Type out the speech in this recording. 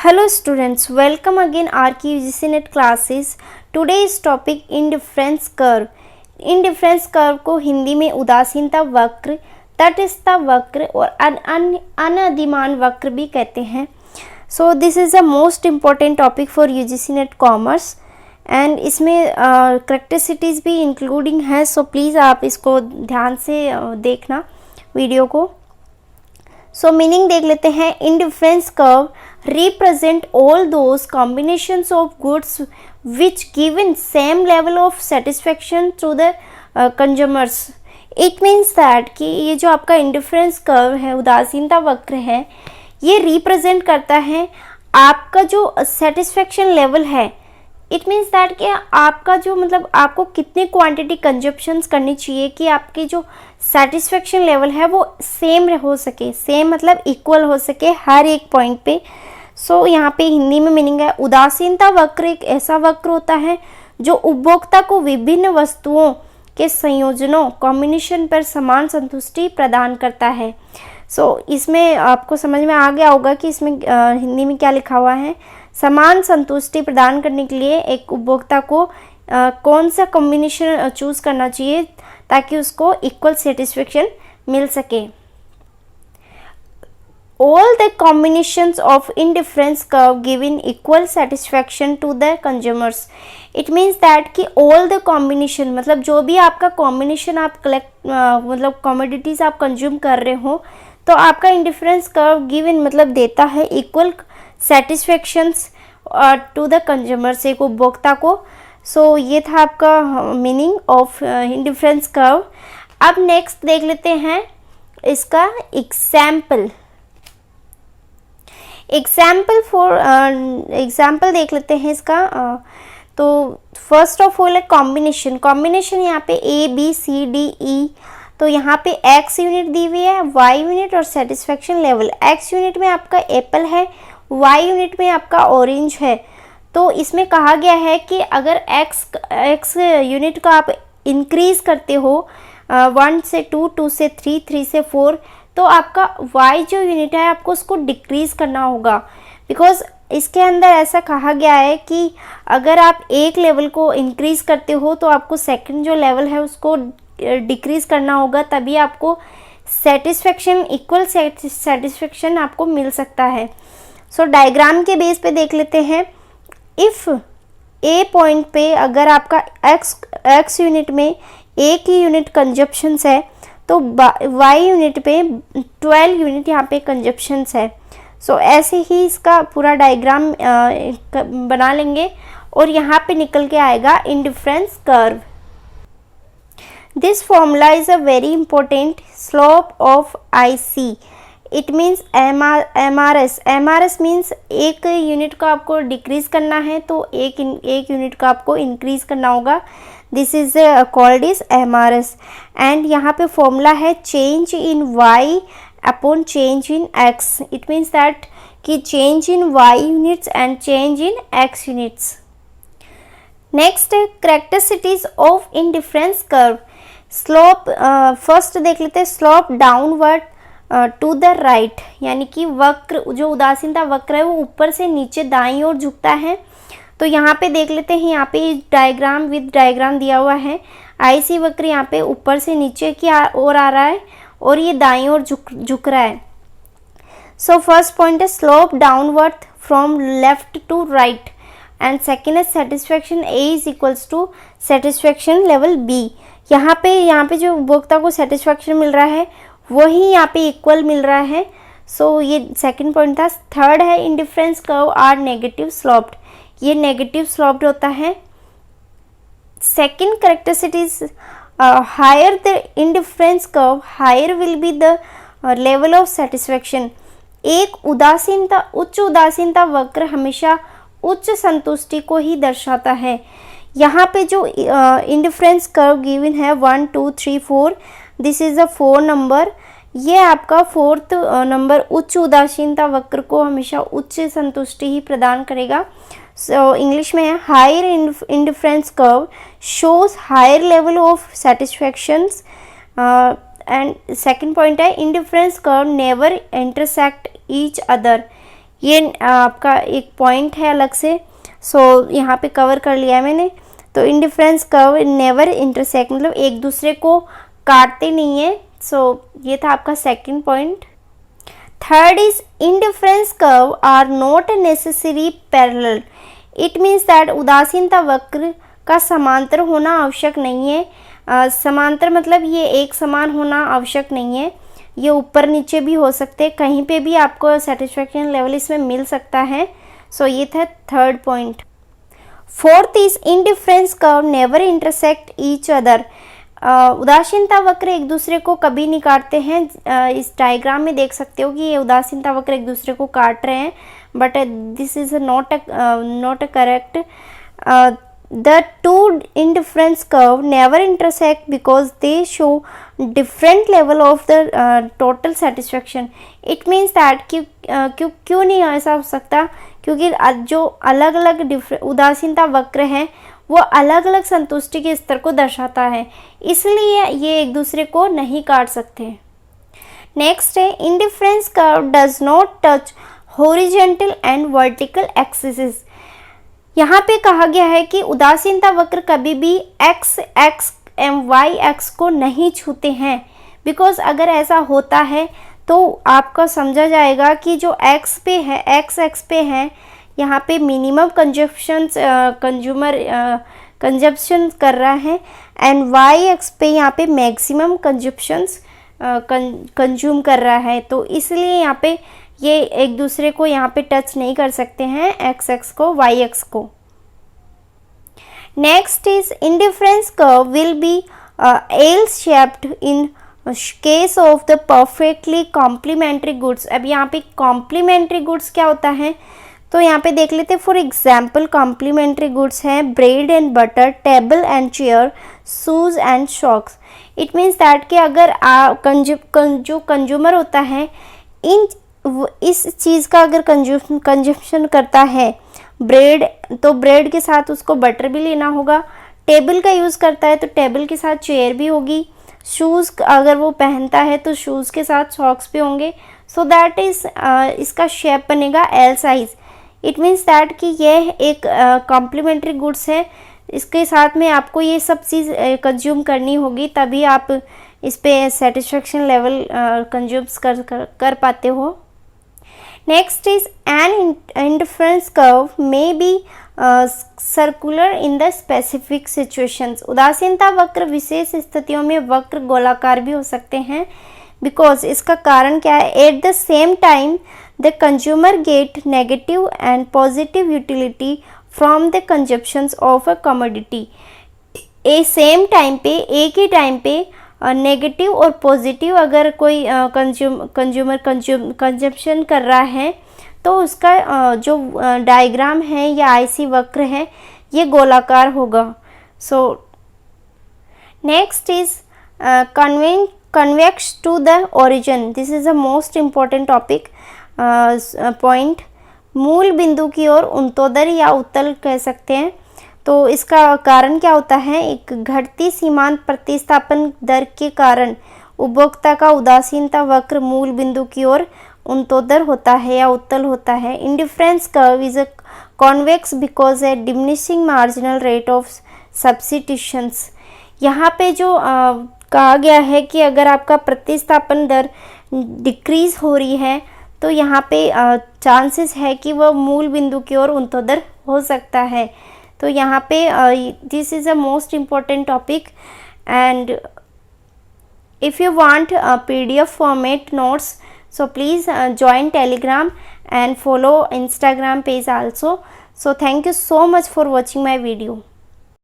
Hello students, welcome again RKUGC Net classes. Today's topic indifference curve. Indifference curve को हिंदी में उदासीनता वक्र, तटस्थता वक्र और अनधिमान वक्र भी कहते हैं. So this is the most important topic for UGC Net Commerce and इसमें characteristics भी including है. So please आप इसको ध्यान से देखना वीडियो को. So meaning देख लेते हैं. Indifference curve represent all those combinations of goods which given same level of satisfaction to the consumers. It means that कि ये जो आपका indifference curve है, उदासीनता वक्र है, ये represent करता है आपका जो satisfaction level है. It means that कि आपका जो मतलब आपको कितने क्वांटिटी कंजप्शंस करनी चाहिए कि आपकी जो सेटिस्फेक्शन लेवल है वो सेम हो सके. सेम मतलब इक्वल हो सके हर एक पॉइंट पे. सो यहाँ पे हिंदी में मीनिंग है उदासीनता वक्र एक ऐसा वक्र होता है जो उपभोक्ता को विभिन्न वस्तुओं के संयोजनों कॉम्बिनेशन पर समान संतुष्टि प्रदान करता है. सो इसमें आपको समझ में आ गया होगा कि इसमें हिंदी में क्या लिखा हुआ है. समान संतुष्टि प्रदान करने के लिए एक उपभोक्ता को कौन सा कॉम्बिनेशन चूज़ करना चाहिए ताकि उसको इक्वल सेटिस्फेक्शन मिल सके. All the combinations of indifference curve giving equal satisfaction to the consumers. It means that कि all the combination मतलब जो भी आपका combination आप मतलब commodities आप consume कर रहे हो तो आपका indifference curve given मतलब देता है equal satisfactions to the consumers एक उपभोक्ता को. So ये था आपका meaning of indifference curve. अब next देख लेते हैं इसका example. एग्जाम्पल देख लेते हैं इसका. तो फर्स्ट ऑफ ऑल है कॉम्बिनेशन यहाँ पे A B C D E. तो यहाँ पे एक्स यूनिट दी हुई है, वाई यूनिट और सेटिस्फेक्शन लेवल. एक्स यूनिट में आपका एप्पल है, वाई यूनिट में आपका ऑरेंज है. तो इसमें कहा गया है कि अगर एक्स यूनिट का आप इंक्रीज करते हो 1 से 2, 2 से 3, 3 से 4, तो आपका y जो यूनिट है आपको उसको डिक्रीज़ करना होगा. बिकॉज इसके अंदर ऐसा कहा गया है कि अगर आप एक लेवल को इंक्रीज़ करते हो तो आपको सेकंड जो लेवल है उसको डिक्रीज़ करना होगा, तभी आपको सेटिस्फेक्शन इक्वल सेटिस्फेक्शन आपको मिल सकता है. सो डायग्राम के बेस पे देख लेते हैं. इफ़ ए पॉइंट पे अगर आपका एक्स यूनिट में एक ही यूनिट कंजप्शंस है तो वाई यूनिट पे 12 यूनिट यहाँ पे कंजप्शंस है. सो ऐसे ही इसका पूरा डायग्राम बना लेंगे और यहाँ पे निकल के आएगा indifference curve. This formula is a very important slope of IC. It means MRS means एक यूनिट को आपको डिक्रीज करना है तो एक यूनिट को आपको इंक्रीज करना होगा. This is called is MRS. And यहाँ पे फॉर्मूला है change in y upon change in x. It means that कि change in y units and change in x units. Next है characteristics of indifference curve. Slope first देख लेते हैं. Slope downward to the right यानी कि वक्र जो उदासीनता वक्र है वो ऊपर से नीचे दाईं ओर झुकता है. तो यहाँ पे देख लेते हैं. यहाँ पे डायग्राम विद डायग्राम दिया हुआ है. IC वक्र यहाँ पे ऊपर से नीचे की ओर आ रहा है और ये दाईं ओर झुक रहा है. सो फर्स्ट पॉइंट है slope downward from left to right and second है satisfaction A is equals to satisfaction level B. यहाँ पे जो उपभोक्ता को सेटिस्फेक्शन मिल रहा है वही यहाँ पे इक्वल मिल रहा है. सो ये सेकंड पॉइंट था. थर्ड है indifference curve are negative sloped. ये नेगेटिव स्लोप्ड होता है. Second characteristics higher the indifference curve higher will be the level of satisfaction. एक उच्च उदासीनता वक्र हमेशा उच्च संतुष्टि को ही दर्शाता है. यहाँ पे जो इंडिफरेंस कर्व गिवन है 1 2 3 4, दिस इज अ 4 नंबर. ये आपका 4th नंबर उच्च उदासीनता वक्र को हमेशा उच्च संतुष्टि ही प्रदान करेगा. सो इंग्लिश में है higher indifference curve shows higher level of satisfactions. And second point है indifference curve never intersect each other. ये आपका एक पॉइंट है अलग से, सो यहाँ पे कवर कर लिया है मैंने। तो इंडिफरेंस कर्व नेवर इंटरसेक्ट, मतलब एक दूसरे को काटते नहीं है। सो ये था आपका second point. Third is indifference curve are not necessary parallel. It means that उदासीनता वक्र का समांतर होना आवश्यक नहीं है। समांतर मतलब ये एक समान होना आवश्यक नहीं है, ये ऊपर नीचे भी हो सकते हैं, कहीं पे भी आपको सेटिस्फेक्शन लेवल इसमें मिल सकता है। सो ये था third point. Fourth is indifference curve never intersect each other. उदासीनता वक्र एक दूसरे को कभी नहीं काटते हैं। इस डायग्राम में देख सकते हो कि ये उदासीनता वक्र एक दूसरे को काट रहे हैं, but this is not a correct. The two indifference curve never intersect because they show different level of the total satisfaction. It means that क्यों नहीं ऐसा हो सकता, क्योंकि जो अलग अलग उदासीनता वक्र हैं वो अलग अलग संतुष्टि के स्तर को दर्शाता है, इसलिए ये एक दूसरे को नहीं काट सकते। नेक्स्ट है indifference curve does not touch horizontal and vertical axis. यहाँ पे कहा गया है कि उदासीनता वक्र कभी भी एक्स एंड वाई एक्स को नहीं छूते हैं, बिकॉज अगर ऐसा होता है तो आपका समझा जाएगा कि जो एक्स पे है, एक्स पे है, यहाँ पे मिनिमम कंजप्शन कर रहा है, एंड वाई एक्स पे यहाँ पे मैक्सिमम कंज्यूम कर रहा है। तो इसलिए यहाँ पे ये एक दूसरे को यहाँ पे टच नहीं कर सकते हैं, एक्स को, वाई एक्स को। Next is indifference curve will be L shaped in case of the perfectly complementary goods. अब यहाँ पे कॉम्प्लीमेंट्री गुड्स क्या होता है, तो यहाँ पे देख लेते हैं। फॉर एग्जाम्पल कॉम्प्लीमेंट्री गुड्स हैं bread and butter, table and chair, shoes and socks. It means that कि अगर जो कंज्यूमर होता है इस चीज़ का अगर कंजप्शन करता है, ब्रेड, तो ब्रेड के साथ उसको बटर भी लेना होगा, टेबल का यूज़ करता है तो टेबल के साथ चेयर भी होगी, शूज़ अगर वो पहनता है तो शूज़ के साथ सॉक्स भी होंगे। सो दैट इज़ इसका शेप बनेगा L size. It means that कि यह एक कॉम्प्लीमेंट्री गुड्स है, इसके साथ में आपको ये सब चीज़ कंज्यूम करनी होगी, तभी आप इस पे सेटिस्फेक्शन लेवल कंज्यूम्स कर पाते हो। Next is an indifference curve may be circular in the specific situations. उदासीनता वक्र विशेष स्थितियों में वक्र गोलाकार भी हो सकते हैं, बिकॉज इसका कारण क्या है, at the same time the consumer get negative and positive utility from the consumptions of a commodity. Same time पे, एक ही टाइम पे नेगेटिव और पॉजिटिव अगर कोई कंज्यूमर कंजप्शन कर रहा है तो उसका जो डायग्राम है या आईसी वक्र है ये गोलाकार होगा। So next is convex to the origin. This is the most important topic point. मूल बिंदु की ओर उन्तोदर या उत्तल कह सकते हैं। तो इसका कारण क्या होता है, एक घटती सीमांत प्रतिस्थापन दर के कारण उपभोक्ता का उदासीनता वक्र मूल बिंदु की ओर उन्तोदर होता है या उत्तल होता है। Indifference curve is a convex because A diminishing marginal rate of substitutions. यहाँ पे जो कहा गया है कि अगर आपका प्रतिस्थापन दर डिक्रीज हो रही है तो यहाँ पे चांसेस है कि वह मूल बिंदु की ओर उन्तोदर हो सकता है। तो यहाँ पे this is a most important topic. And if you want PDF format notes, so please join Telegram and follow Instagram page also. So thank you so much for watching my video.